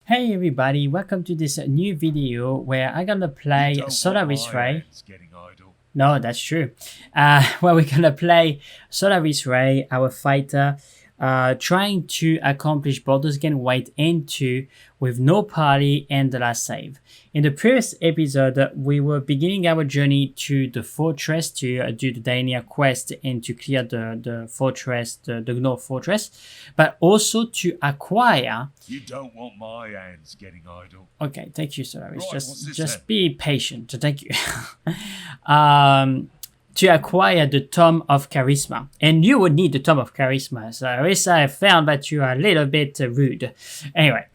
Hey everybody, welcome to this new video where I'm gonna play Solaris Ray. No, that's true. Where we're gonna play Solaris Ray, our fighter, trying to accomplish Baldur's Gate Wait End 2 with no party and the last save. In the previous episode, we were beginning our journey to the fortress to do the Daenia quest and to clear the fortress, the Gnoll fortress, but also to acquire. You don't want my hands getting idle. Okay, thank you, Solaris. Right, just be patient. Thank you. To acquire the Tome of Charisma. And you would need the Tome of Charisma. Solaris, I found that you are a little bit rude. Anyway,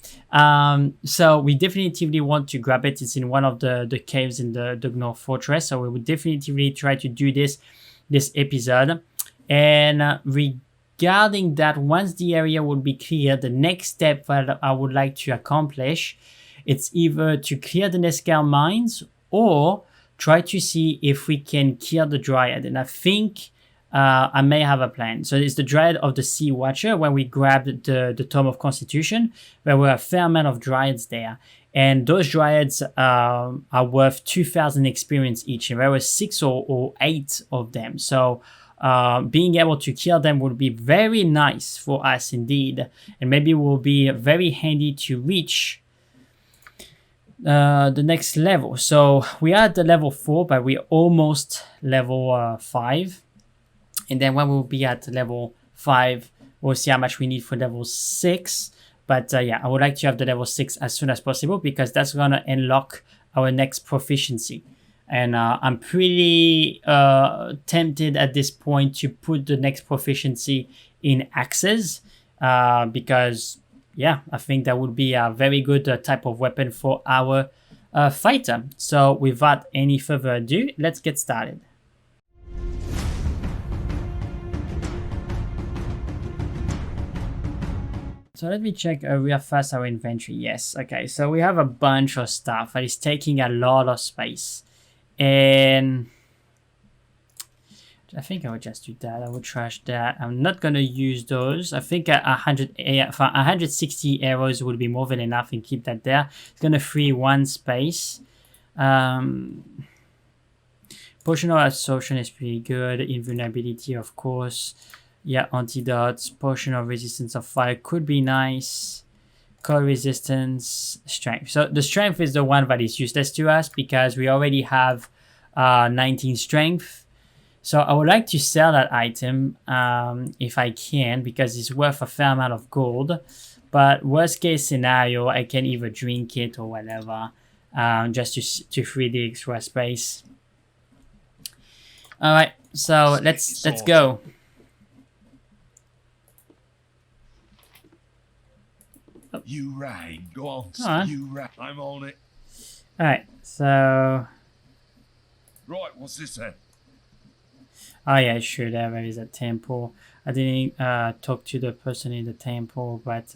so we definitively want to grab it. It's in one of the caves in the Gnoll fortress. So we would definitively try to do this episode. And regarding that, once the area will be clear, the next step that I would like to accomplish, it's either to clear the Nescal mines or try to see if we can kill the Dryad. And I think I may have a plan. So it's the Dryad of the Sea Watcher when we grabbed the Tome of Constitution. There were a fair amount of Dryads there. And those Dryads are worth 2,000 experience each. And there were 6 or 8 of them. So being able to kill them would be very nice for us indeed. And maybe will be very handy to reach the next level. So we are at the level 4, but we're almost level 5. And then when we'll be at level 5, we'll see how much we need for level 6. But yeah, I would like to have the level 6 as soon as possible because that's going to unlock our next proficiency. And I'm pretty tempted at this point to put the next proficiency in axes because yeah, I think that would be a very good type of weapon for our fighter. So without any further ado, let's get started. So let me check real fast our inventory. Yes, okay, so we have a bunch of stuff that is taking a lot of space. And I think I would just do that. I would trash that. I'm not going to use those. I think 160 arrows would be more than enough and keep that there. It's going to free one space. Potion of absorption is pretty good. Invulnerability, of course. Yeah, antidotes. Potion of resistance of fire could be nice. Cold resistance, strength. So the strength is the one that is useless to us because we already have 19 strength. So I would like to sell that item if I can because it's worth a fair amount of gold. But worst case scenario, I can either drink it or whatever just to free the extra space. All right, so let's go. You rang. Go on. You rang. I'm on it. All right, so. Right, what's this then? Oh yeah, sure, there is a temple. I didn't talk to the person in the temple, but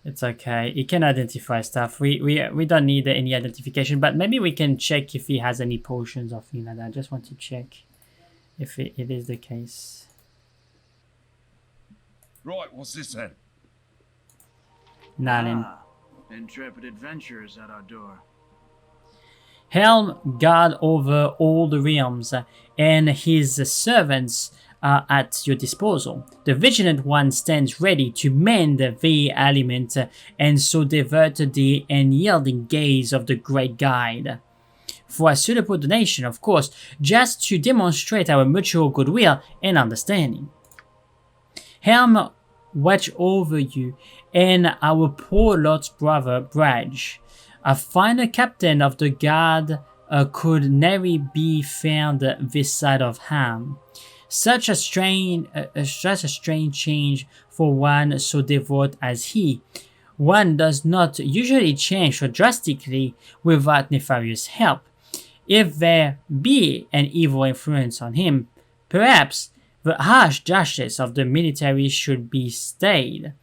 it's okay. He can identify stuff. We don't need any identification, but maybe we can check if he has any potions or things like that. I just want to check if it is the case. Right, what's this then? Nothing. Intrepid adventurers at our door. Helm, guard over all the realms, and his servants are at your disposal. The Vigilant One stands ready to mend the element and so divert the unyielding gaze of the Great Guide. For a suitable donation, of course, just to demonstrate our mutual goodwill and understanding. Helm, watch over you and our poor Lord's brother, Braj. A finer captain of the guard could never be found this side of Ham. Such a strange change for one so devout as he. One does not usually change so drastically without nefarious help. If there be an evil influence on him, perhaps the harsh justice of the military should be stayed.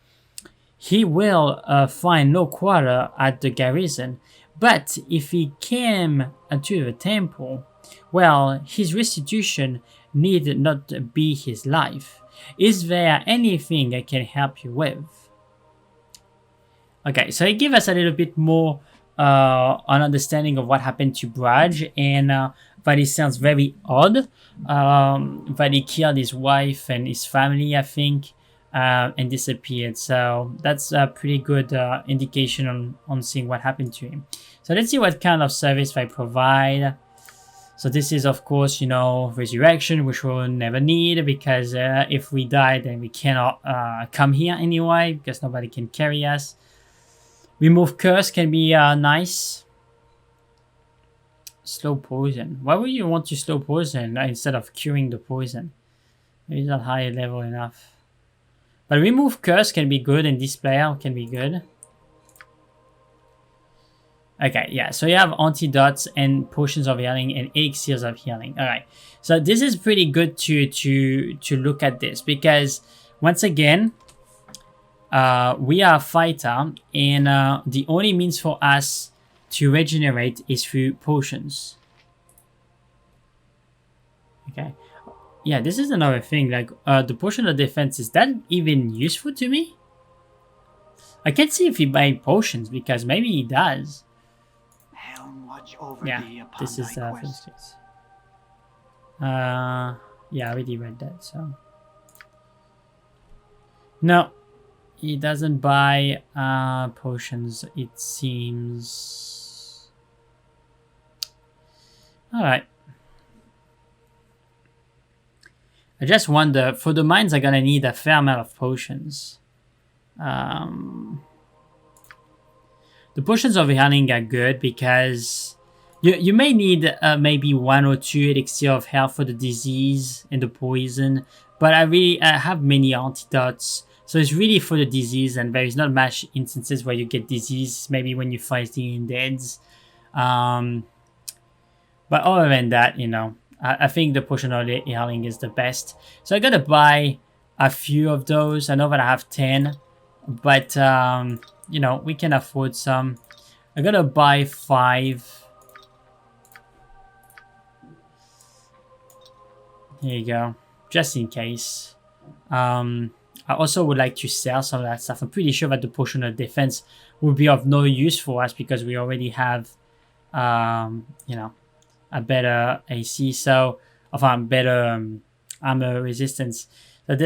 He will find no quarter at the garrison, but if he came to the temple, well, his restitution need not be his life. Is there anything I can help you with? Okay, so it gives us a little bit more an understanding of what happened to Braj, and that it sounds very odd that he killed his wife and his family, I think, and disappeared. So that's a pretty good indication on seeing what happened to him. So let's see what kind of service they provide. So this is, of course, you know, resurrection, which we'll never need, because if we die, then we cannot come here anyway, because nobody can carry us. Remove curse can be nice. Slow poison. Why would you want to slow poison instead of curing the poison? Maybe it's not high level enough. But remove curse can be good, and display can be good. Okay, yeah, so you have antidotes and potions of healing and elixirs of healing. Alright, so this is pretty good to look at this, because once again, we are a fighter, and the only means for us to regenerate is through potions. Okay, yeah, this is another thing, like the potion of defense, is that even useful to me? I can't see if he buys potions, because maybe he does. Yeah, this is for instance. Yeah, I already read that, so. No, he doesn't buy potions, it seems. Alright. I just wonder, for the mines I'm gonna need a fair amount of potions. The potions of healing are good because you may need maybe 1 or 2 elixir of health for the disease and the poison, but I have many antidotes, so it's really for the disease, and there is not much instances where you get disease, maybe when you fight the undeads. But other than that, you know, I think the potion of healing is the best. So I gotta buy a few of those. I know that I have 10, but you know, we can afford some. I gotta buy 5. Here you go, just in case. I also would like to sell some of that stuff. I'm pretty sure that the potion of defense would be of no use for us because we already have, you know, a better AC, so better armor resistance. So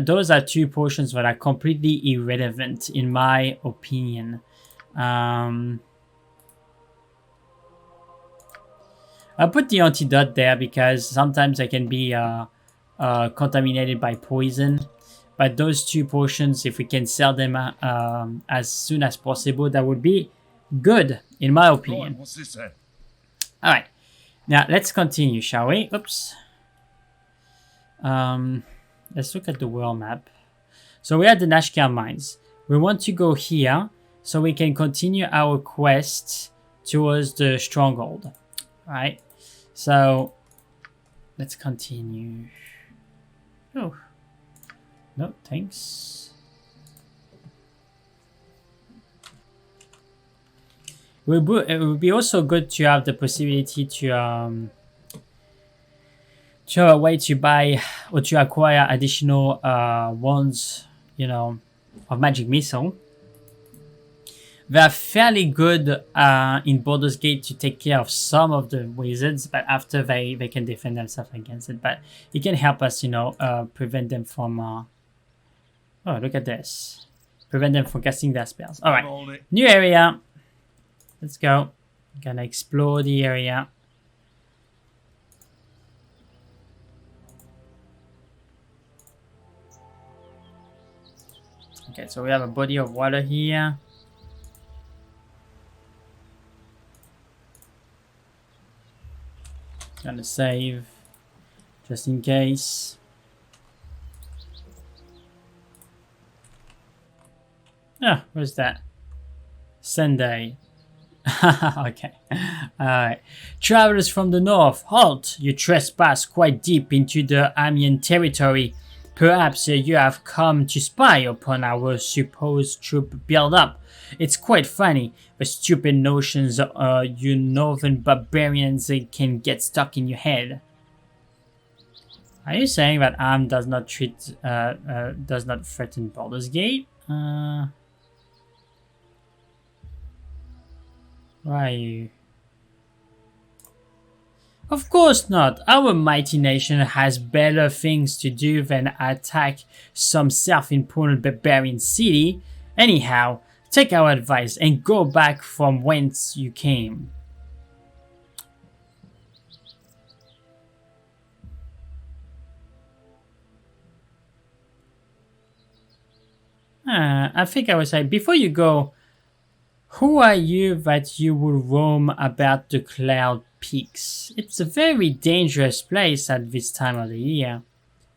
those are 2 potions that are completely irrelevant in my opinion. I put the antidote there because sometimes I can be contaminated by poison. But those 2 potions, if we can sell them as soon as possible, that would be good, in my opinion. What's this then? Alright, now let's continue, shall we? Oops. Let's look at the world map. So we're at the Nashkar mines. We want to go here so we can continue our quest towards the stronghold. Alright, so let's continue. Oh, no, thanks. It would be also good to have the possibility to show a way to buy or to acquire additional wands, you know, of magic missile. They are fairly good in Baldur's Gate to take care of some of the wizards, but after they can defend themselves against it. But it can help us, you know, prevent them from... oh, look at this. Prevent them from casting their spells. Alright, new area. Let's go. Gonna explore the area. Okay, so we have a body of water here. Gonna save just in case. Ah, where's that? Sunday. Okay. Alright. Travelers from the north, halt! You trespass quite deep into the Amiens territory. Perhaps you have come to spy upon our supposed troop build-up. It's quite funny, the stupid notions you northern barbarians can get stuck in your head. Are you saying that Am does not threaten Baldur's Gate? Why are you? Of course not. Our mighty nation has better things to do than attack some self-important barbarian city. Anyhow, take our advice and go back from whence you came. I think I would say, before you go, who are you that you would roam about the cloud peaks? It's a very dangerous place at this time of the year.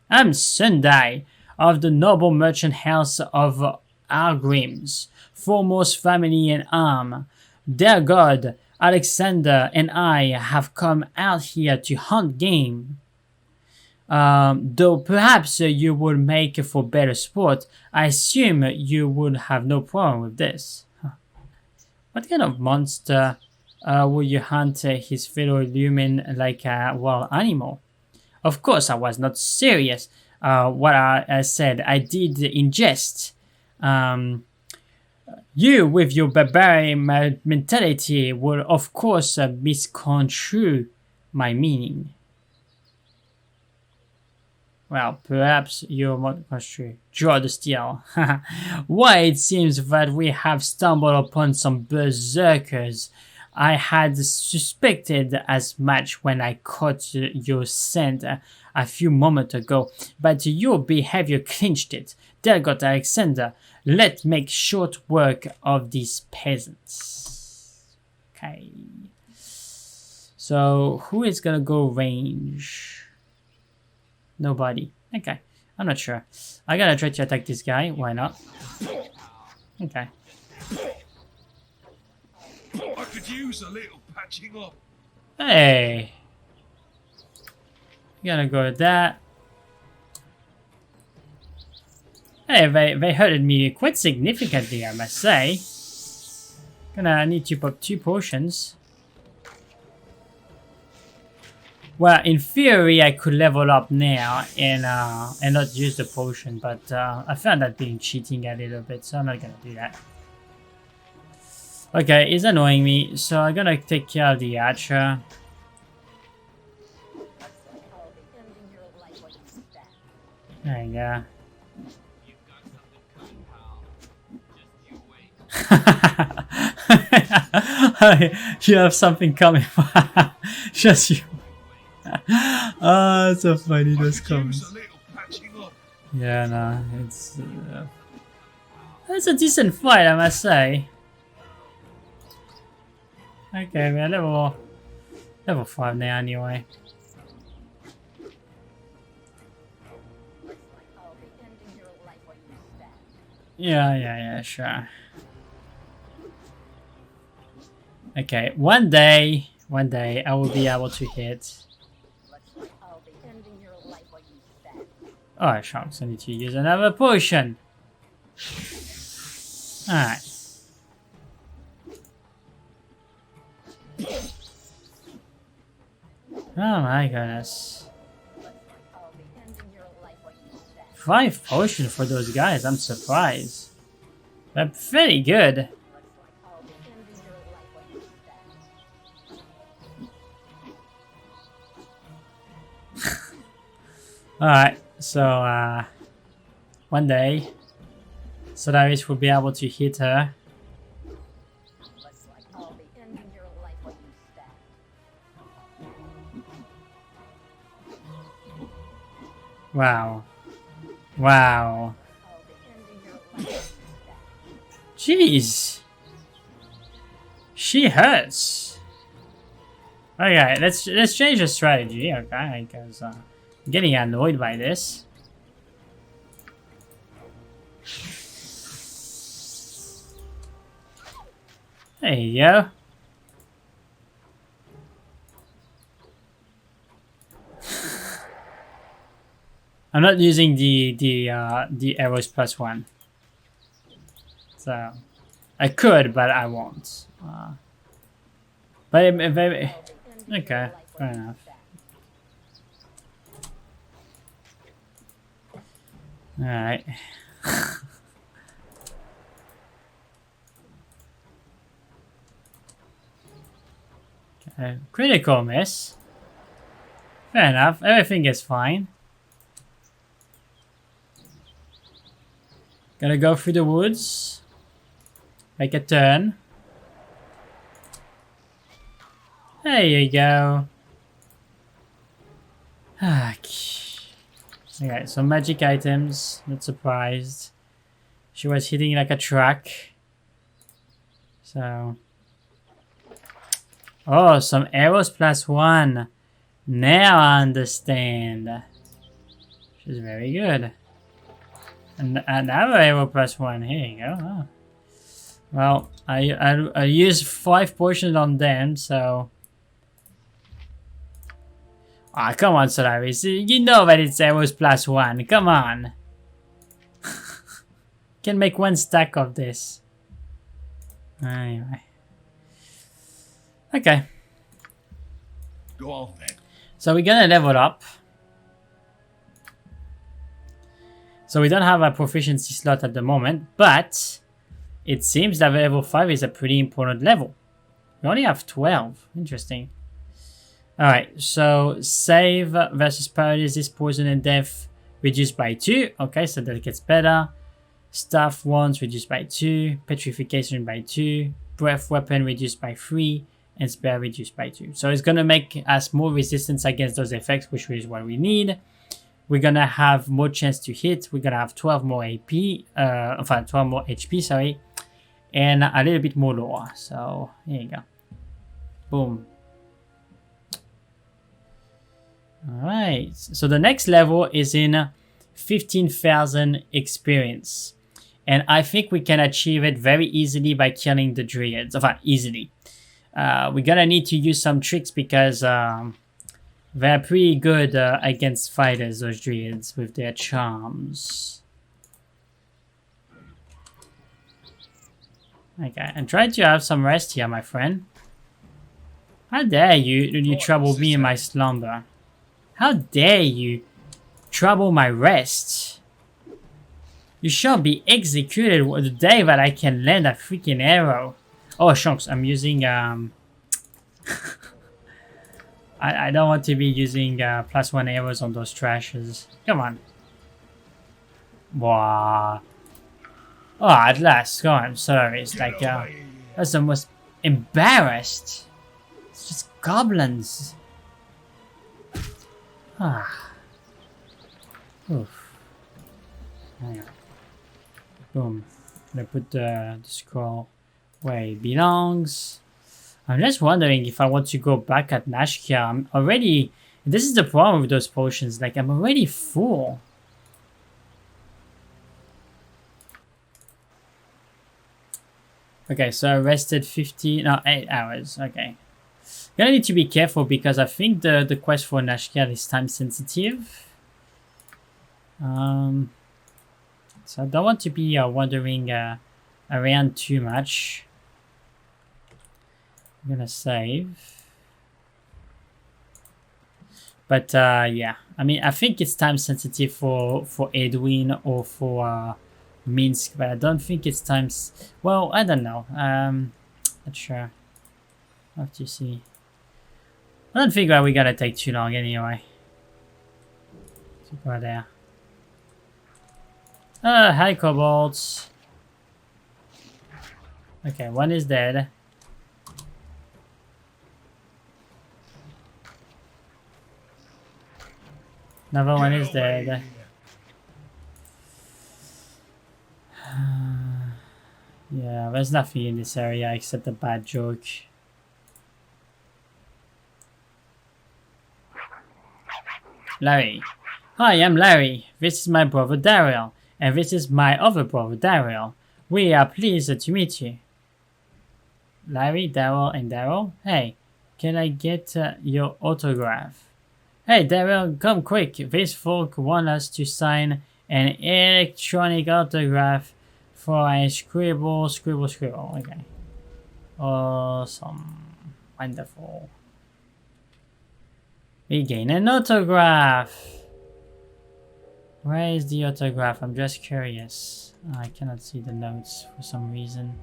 I'm Sundai, of the noble merchant house of Argrims, foremost family in arm. Their god, Alexander, and I have come out here to hunt game. Though perhaps you would make for better sport, I assume you would have no problem with this. What kind of monster would you hunt his fellow human like a wild animal? Of course, I was not serious. What I said, I did in jest. You, with your barbarian mentality, would of course misconstrue my meaning. Well, perhaps you might construe. Draw the steel. Why, it seems that we have stumbled upon some berserkers. I had suspected as much when I caught your scent a few moments ago, but your behavior clinched it. There got Alexander. Let's make short work of these peasants. Okay. So, who is gonna go range? Nobody. Okay. I'm not sure. I gotta try to attack this guy. Why not? Okay. I could use a little patching up. Hey. Gonna go with that. Hey, they hurted me quite significantly, I must say. Gonna need to pop 2 potions. Well, in theory, I could level up now and not use the potion, but I found that being cheating a little bit, so I'm not gonna do that. Okay, it's annoying me, so I'm gonna take care of the archer. There you go. You have something coming. Just you. It's so funny, those comments. Yeah, no, it's a decent fight, I must say. Okay, we're level 5 now anyway. Yeah, sure. Okay, one day I will be able to hit. Oh, shucks, I need to use another potion. Alright. Oh my goodness. 5 potions for those guys, I'm surprised. They're pretty good. Alright, so one day Solaris will be able to hit her. Wow. Wow. Jeez. She hurts. Okay, let's change the strategy, okay, because I'm getting annoyed by this. There you go. I'm not using the arrows +1, so I could, but I won't. But okay, fair enough. All right. Critical miss. Fair enough. Everything is fine. Gonna go through the woods. Make a turn. There you go. Okay, some magic items. Not surprised. She was hitting like a truck. So. Oh, some arrows +1. Now I understand. Which is very good. And another arrow +1. Here you go. Oh. Well, I used 5 potions on them, so. Ah, oh, come on, Solaris. You know that it's arrows +1. Come on. Can make 1 stack of this. Anyway. Okay. Go on then. So we're gonna level up. So we don't have a proficiency slot at the moment, but it seems that level 5 is a pretty important level. We only have 12. Interesting. Alright, so save versus paralysis, poison and death reduced by 2. Okay, so that gets better. Staff wands reduced by 2. Petrification by 2. Breath weapon reduced by 3. And spell reduced by 2. So it's gonna make us more resistance against those effects, which is what we need. We're gonna have more chance to hit. We're gonna have 12 more AP. 12 more HP, sorry. And a little bit more lore. So, here you go. Boom. Alright, so the next level is in 15,000 experience. And I think we can achieve it very easily by killing the Druids. Enfin, easily. We're gonna need to use some tricks because they're pretty good against fighters, those Druids, with their charms. Okay, and try to have some rest here, my friend. How dare you trouble me in my slumber? How dare you trouble my rest? You shall be executed the day that I can land a freaking arrow. Oh, shonks, I'm using, I don't want to be using +1 arrows on those trashes. Come on. Wow. Oh, at last. Go on, sorry. It's like, that's the most embarrassed. It's just goblins. Ah. Oof. Hang on. Boom. I'm gonna put the scroll where it belongs. I'm just wondering if I want to go back at Nashkia. I'm already... This is the problem with those potions. Like, I'm already full. Okay, so I rested 8 hours. Okay. Gonna need to be careful because I think the quest for Nashkia is time sensitive. So I don't want to be wandering around too much. I'm gonna save. But yeah, I mean, I think it's time sensitive for Edwin or for Minsk, but I don't think it's well, I don't know. Not sure. I'll have to see. I don't think we're gonna take too long anyway. To go there. Hi, kobolds. Okay, one is dead. Another one is dead. Yeah, there's nothing in this area except a bad joke. Larry. Hi, I'm Larry. This is my brother Daryl. And this is my other brother Daryl. We are pleased to meet you. Larry, Daryl, and Daryl? Hey, can I get your autograph? Hey, Daryl, come quick. These folk want us to sign an electronic autograph for a scribble. Okay. Awesome. Wonderful. We gain an autograph. Where is the autograph? I'm just curious. Oh, I cannot see the notes for some reason.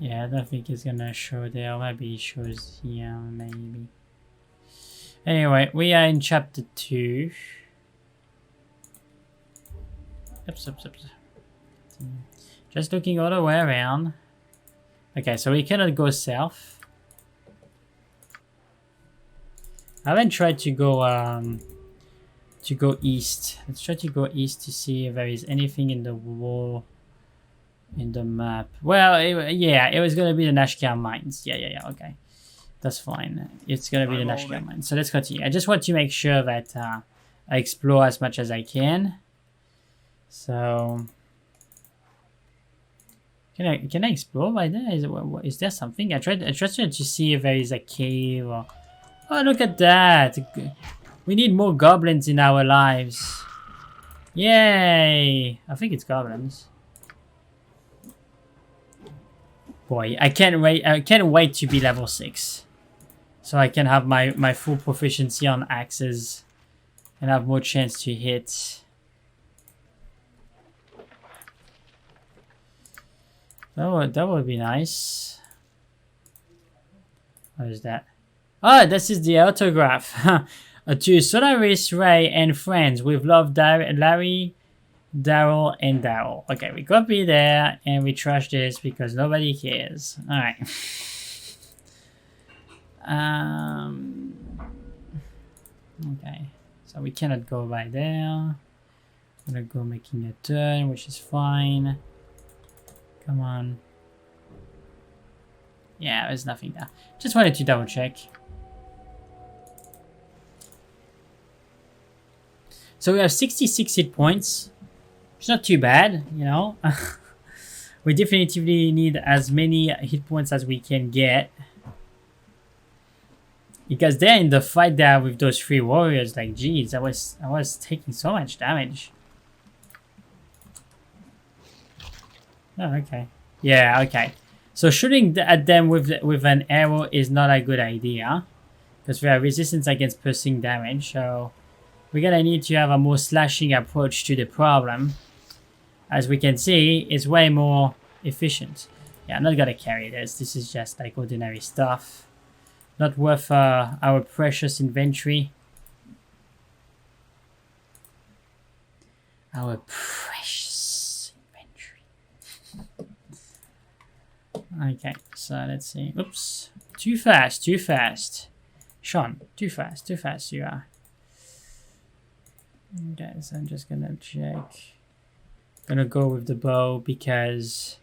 Yeah, I don't think it's gonna show there. Maybe it shows here, maybe. Anyway, we are in chapter 2. Oops. Just looking all the way around. Okay, so we cannot go south. I haven't tried to go east. Let's try to go east to see if there is anything in the wall in the map. Well, it was gonna be the Nashkel mines. Yeah. Okay, that's fine. It's gonna be the Nashkel mines. So let's continue. I just want to make sure that I explore as much as I can. So can I explore by there? Is there something? I tried to see if there is a cave or. Oh, look at that! We need more goblins in our lives. Yay! I think it's goblins. Boy, I can't wait to be level 6. So I can have my full proficiency on axes and have more chance to hit. That would be nice. What is that? Oh, this is the autograph. To Solaris, Ray, and friends, with love, Larry, Daryl, and Daryl. Okay, we copy there, and we trash this because nobody cares. Alright. Okay, so we cannot go by there. I'm gonna go making a turn, which is fine. Come on. Yeah, there's nothing there. Just wanted to double check. So we have 66 hit points. It's not too bad, you know. We definitively need as many hit points as we can get. Because they're in the fight there with those 3 warriors, like geez, I was taking so much damage. Oh, okay. Yeah, okay. So shooting at them with an arrow is not a good idea. Because we have resistance against piercing damage, so we're gonna need to have a more slashing approach to the problem. As we can see, it's way more efficient. Yeah, I'm not gonna carry this. This is just like ordinary stuff. Not worth our precious inventory. Our precious inventory. Okay, so let's see. Oops. Too fast. Sean, too fast you are. Okay, so I'm just gonna check. Gonna go with the bow because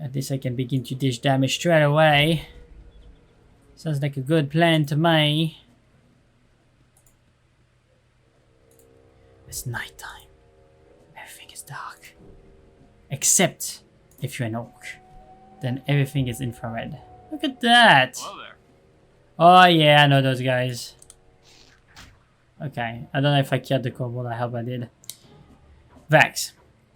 at least I can begin to dish damage straight away. Sounds like a good plan to me. It's nighttime. Everything is dark. Except if you're an orc. Then everything is infrared. Look at that! Hello there. Oh yeah, I know those guys. Okay, I don't know if I killed the kobold, I hope I did. Vax.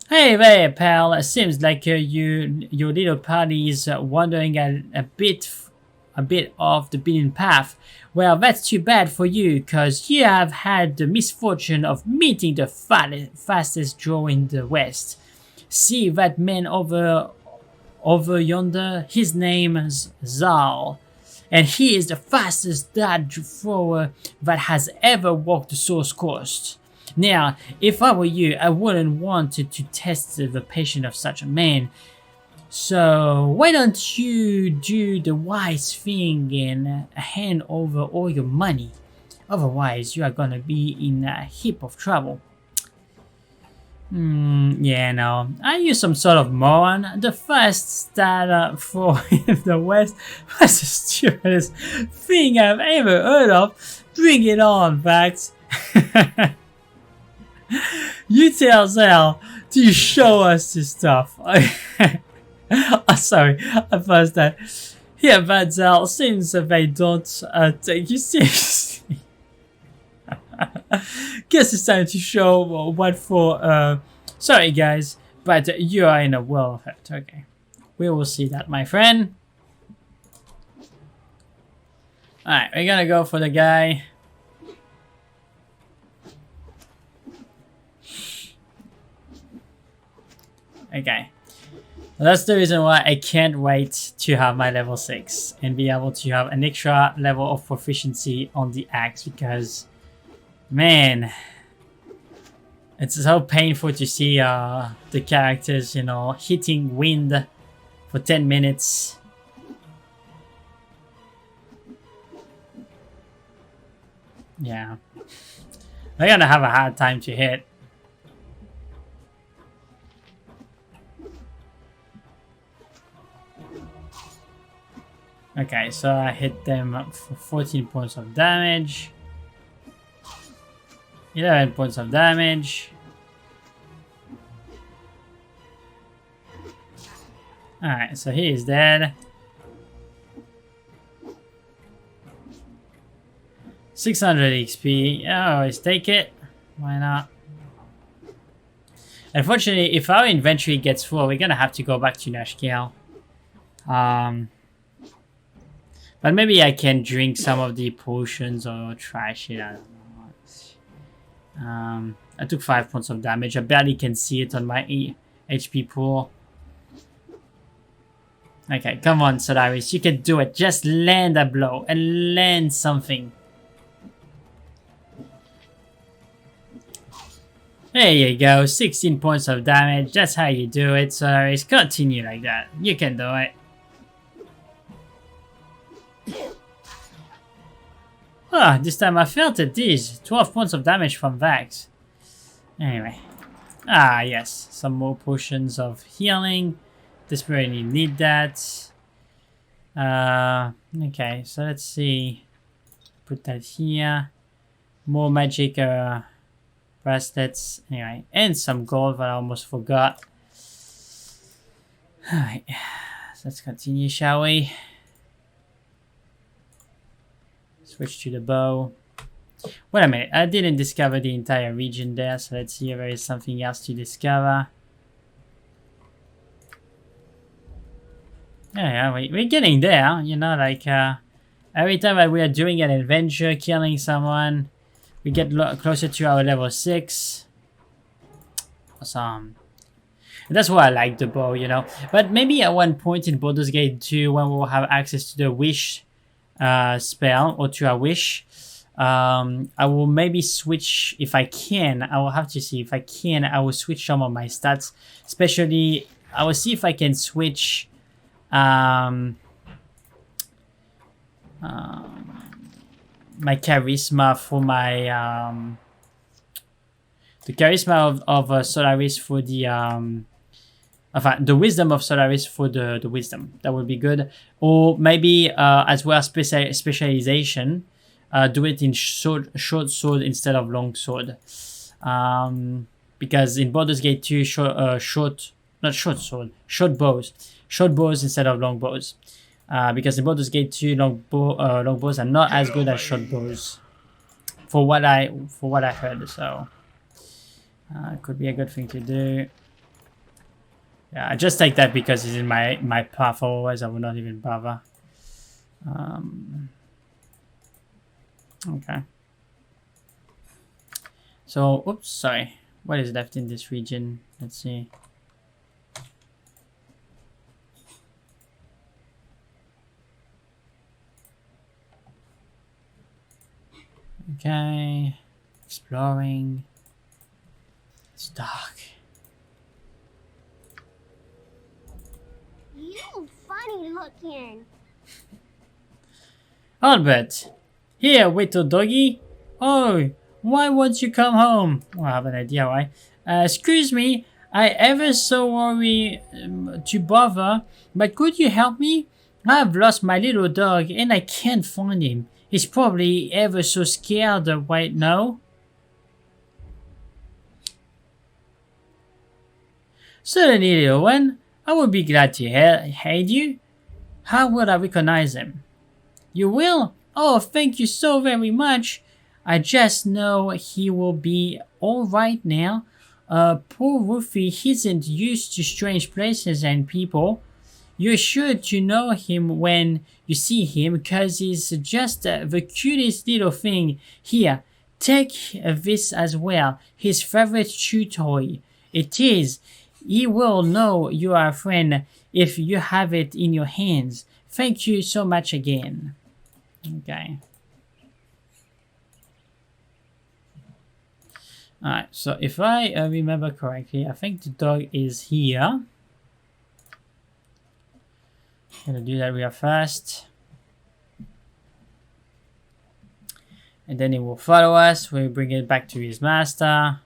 Hey there, pal. Seems like your little party is wandering a bit off the beaten path. Well, that's too bad for you, cause you have had the misfortune of meeting the fastest draw in the West. See that man over yonder? His name's Zal. And he is the fastest dart thrower that has ever walked the Source Coast. Now, if I were you, I wouldn't want to test the patience of such a man. So, why don't you do the wise thing and hand over all your money? Otherwise, you are gonna be in a heap of trouble. Yeah, no. Are you some sort of moron? The first starter for in the West was the stupidest thing I've ever heard of. Bring it on, Vax. You tell Zal to show us this stuff. Oh, sorry, I first that. Here, Bad Zal, seems that they don't take you seriously. Guess it's time to show what for. Sorry, guys, but you are in a world of hurt. Okay, we will see that, my friend. Alright, we're gonna go for the guy. Okay, That's the reason why I can't wait to have my level 6 and be able to have an extra level of proficiency on the axe, because, man, it's so painful to see the characters, you know, hitting wind for 10 minutes. Yeah. They're gonna have a hard time to hit. Okay, so I hit them for 14 points of damage. 11 points of damage. Alright, so he is dead. 600 XP. Yeah, always take it. Why not? Unfortunately, if our inventory gets full, we're gonna have to go back to Nashkiel. But maybe I can drink some of the potions or trash it. I don't know. I took 5 points of damage. I barely can see it on my HP pool. Okay, come on, Solaris. You can do it. Just land a blow and land something. There you go. 16 points of damage. That's how you do it, Solaris. Continue like that. You can do it. Ah, this time I felt it. These 12 points of damage from Vax. Anyway. Ah, yes. Some more potions of healing. Desperately need that. Okay, so let's see. Put that here. More magic bracelets. Anyway, and some gold that I almost forgot. Alright. So let's continue, shall we? Switch to the bow. Wait a minute, I didn't discover the entire region there, so let's see if there is something else to discover. Yeah, we're getting there, you know, like every time that we are doing an adventure, killing someone, we get closer to our level 6. Awesome. And that's why I like the bow, you know. But maybe at one point in Baldur's Gate 2, when we'll have access to the wish spell, or to a wish, I will maybe switch, if I can. I will have to see if I can. I will switch some of my stats, especially I will see if I can switch my charisma for my the charisma of Solaris for the wisdom of Solaris for the wisdom. That would be good. Or maybe as well specialization, do it in short sword instead of long sword, because in Baldur's Gate 2 short bows instead of long bows, because in Baldur's Gate 2 long bows are not as good as short bows, for what I heard. So it could be a good thing to do. Yeah, I just take that because it's in my path, otherwise I would not even bother. Okay. So, oops, sorry. What is left in this region? Let's see. Okay. Exploring. It's dark. You funny looking. Albert. Here, little doggy. Oh, why won't you come home? Well, I have an idea why. Excuse me, I ever so worry to bother, but could you help me? I've lost my little dog and I can't find him. He's probably ever so scared right now. Certainly, little one. I would be glad to aid you. How would I recognize him? You will? Oh, thank you so very much. I just know he will be alright now. Poor Wolfie isn't used to strange places and people. You're sure to know him when you see him, because he's just the cutest little thing. Here, take this as well, his favorite chew toy. It is. He will know you are a friend if you have it in your hands. Thank you so much again. Okay. Alright, so if I remember correctly, I think the dog is here. Gonna do that real fast. And then it will follow us. We'll bring it back to his master.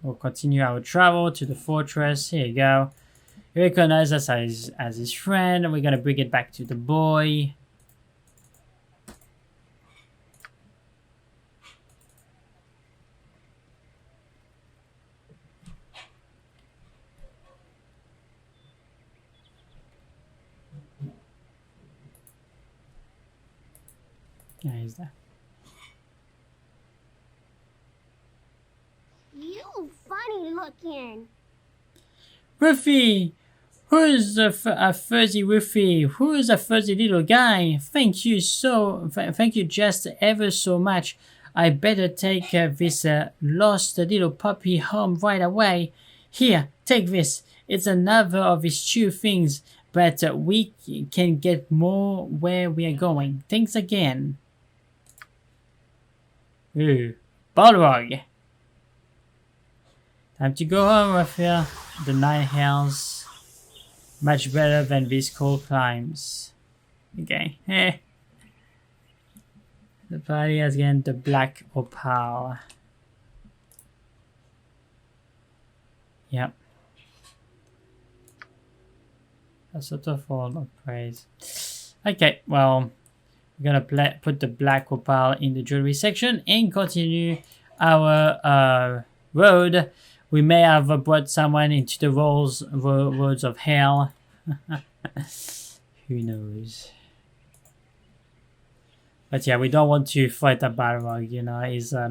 We'll continue our travel to the fortress. Here you go. He recognizes us as his friend. And we're gonna bring it back to the boy. Yeah, he's there. You funny looking. Ruffy! Who's a fuzzy Ruffy? Who's a fuzzy little guy? Thank you thank you just ever so much. I better take this lost little puppy home right away. Here, take this. It's another of his two things, but we can get more where we are going. Thanks again. Ooh, Baldur. Time to go home, Raphael. The 9 hells. Much better than these cold climbs. Okay. The party has again the black opal. Yep. A sort of all of praise. Okay, well, we're gonna put the black opal in the jewelry section and continue our road. We may have brought someone into the roads of hell. Who knows? But yeah, we don't want to fight a Balrog, you know. He's a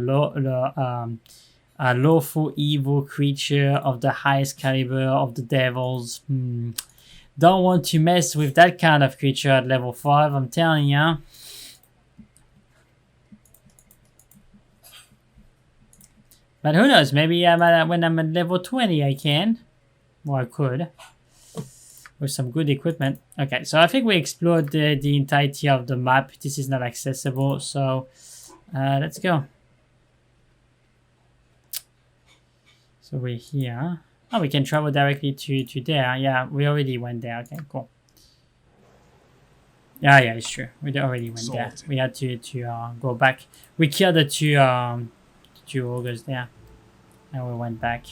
lawful evil creature of the highest caliber of the devils. Don't want to mess with that kind of creature at level 5, I'm telling ya. But who knows, maybe when I'm at level 20 I can. Or I could. With some good equipment. Okay, so I think we explored the entirety of the map. This is not accessible, so let's go. So we're here. Oh, we can travel directly to there. Yeah, we already went there. Okay, cool. Yeah, it's true. We already went there. We had to go back. We killed the two ogres there, and we went back.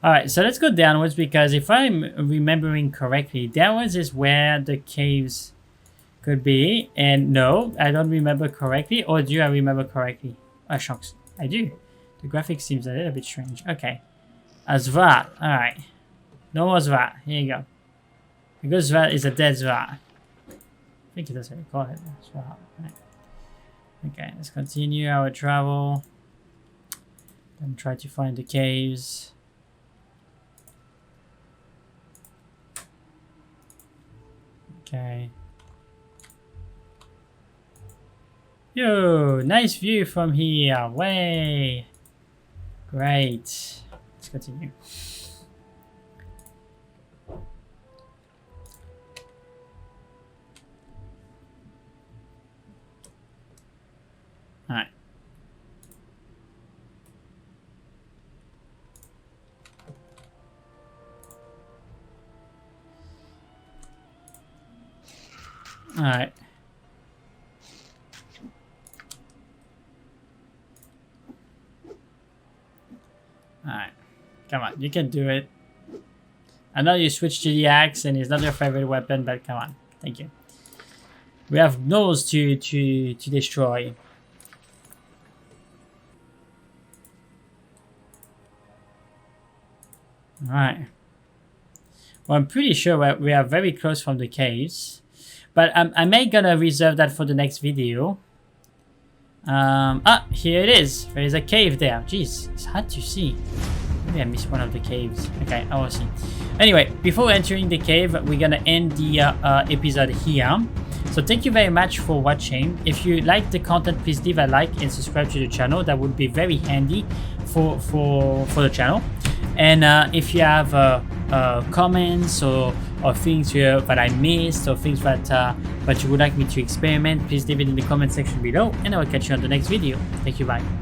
Alright, so let's go downwards, because if I'm remembering correctly, downwards is where the caves could be. And no, I don't remember correctly. Or do I remember correctly? Oh, shucks. I do. The graphics seems a little bit strange. Okay. Azvat. Alright. No more Zvat. Here you go. Because Zvat is a dead Zvat. I think that's what we call it. Zvat. Right. Okay, let's continue our travel. And try to find the caves. Okay. Yo, nice view from here. Way. Great. Let's continue. Alright. Alright. Alright. Come on, you can do it. I know you switched to the axe and it's not your favorite weapon, but come on. Thank you. We have gnolls to destroy. Alright. Well, I'm pretty sure we are very close from the caves. But I may gonna reserve that for the next video. Here it is. There is a cave there. Jeez, it's hard to see. Maybe I missed one of the caves. Okay, I will see. Anyway, before entering the cave, we're gonna end the episode here. So thank you very much for watching. If you like the content, please leave a like and subscribe to the channel. That would be very handy for the channel. And if you have comments or things that I missed, or things that you would like me to experiment, please leave it in the comment section below, and I will catch you on the next video. Thank you, bye.